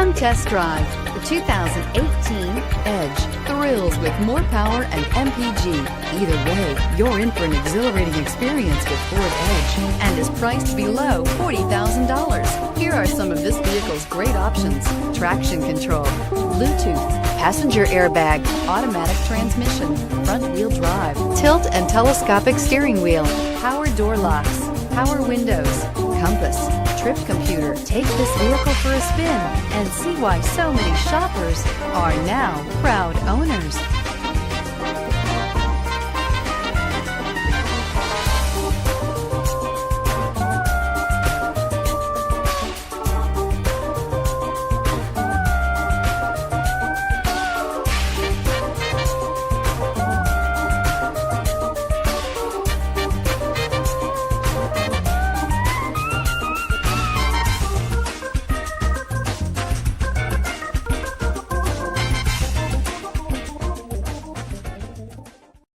Come test drive the 2018 Edge. Thrills with more power and MPG. Either way, you're in for an exhilarating experience with Ford Edge and is priced below $40,000. Here are some of this vehicle's great options: traction control, Bluetooth, passenger airbag, automatic transmission, front-wheel drive, tilt and telescopic steering wheel, power door locks, power windows, compass, trip computer. Take this vehicle for a spin and see why so many shoppers are now proud owners.